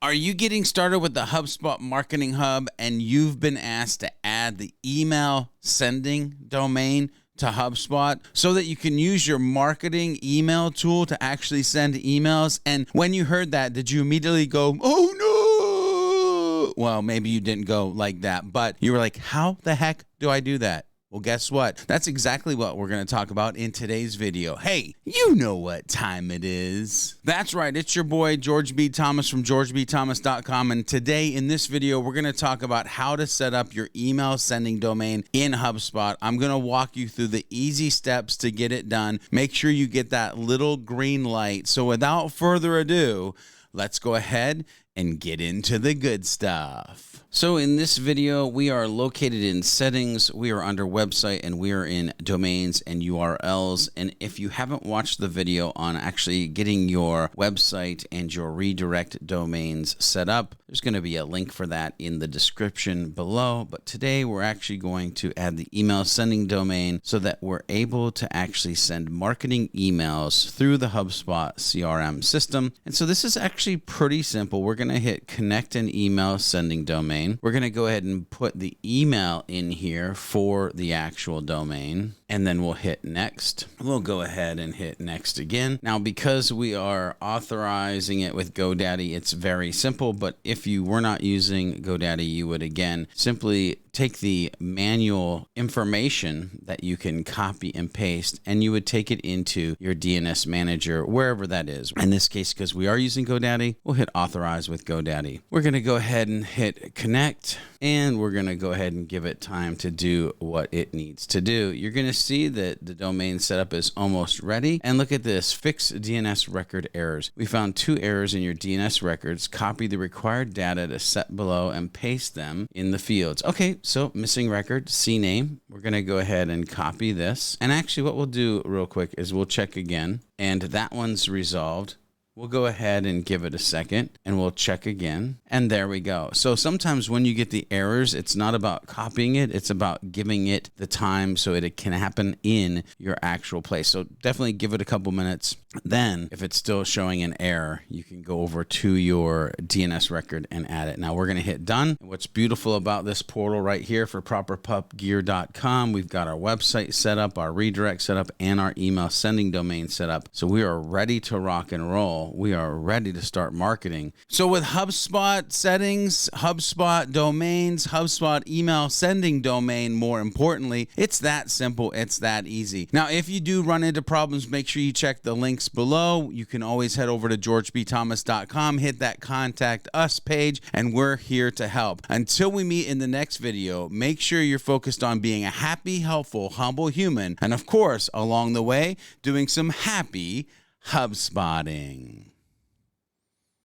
Are you getting started with the HubSpot Marketing Hub and you've been asked to add the email sending domain to HubSpot so that you can use your marketing email tool to actually send emails? And when you heard that, did you immediately go, oh no? Well, maybe you didn't go like that, but you were like, how the heck do I do that? Well, guess what? That's exactly what we're going to talk about in today's video. Hey, you know what time it is. That's right. It's your boy, George B. Thomas from georgebthomas.com. And today in this video, we're going to talk about how to set up your email sending domain in HubSpot. I'm going to walk you through the easy steps to get it done. Make sure you get that little green light. So without further ado, let's go ahead and get into the good stuff. So in this video, we are located in settings, we are under website, and we are in domains and URLs. And if you haven't watched the video on actually getting your website and your redirect domains set up, there's going to be a link for that in the description below. But today we're actually going to add the email sending domain so that we're able to actually send marketing emails through the HubSpot CRM system. And so this is actually pretty simple. We're going to hit connect an email sending domain. We're going to go ahead and put the email in here for the actual domain, and then we'll hit next. We'll go ahead and hit next again. Now, because we are authorizing it with GoDaddy, it's very simple, but if you were not using GoDaddy, you would again simply take the manual information that you can copy and paste, and you would take it into your DNS manager, wherever that is. In this case, because we are using GoDaddy, we'll hit authorize with GoDaddy. We're going to go ahead and hit connect, and we're going to go ahead and give it time to do what it needs to do. You're going to see that the domain setup is almost ready. And look at this, fix DNS record errors. We found 2 errors in your DNS records. Copy the required data to set below and paste them in the fields. Okay, so missing record, CNAME. We're going to go ahead and copy this. And actually what we'll do real quick is we'll check again, and that one's resolved. We'll go ahead and give it a second and we'll check again. And there we go. So sometimes when you get the errors, it's not about copying it. It's about giving it the time so it can happen in your actual place. So definitely give it a couple minutes. Then if it's still showing an error, you can go over to your DNS record and add it. Now we're going to hit done. What's beautiful about this portal right here for properpupgear.com, we've got our website set up, our redirect set up, and our email sending domain set up. So we are ready to rock and roll. We are ready to start marketing. So with HubSpot settings, HubSpot domains, HubSpot email sending domain, more importantly, it's that simple. It's that easy. Now, if you do run into problems, make sure you check the links below. You can always head over to georgebthomas.com, hit that contact us page, and we're here to help. Until we meet in the next video, make sure you're focused on being a happy, helpful, humble human. And of course, along the way, doing some happy HubSpotting.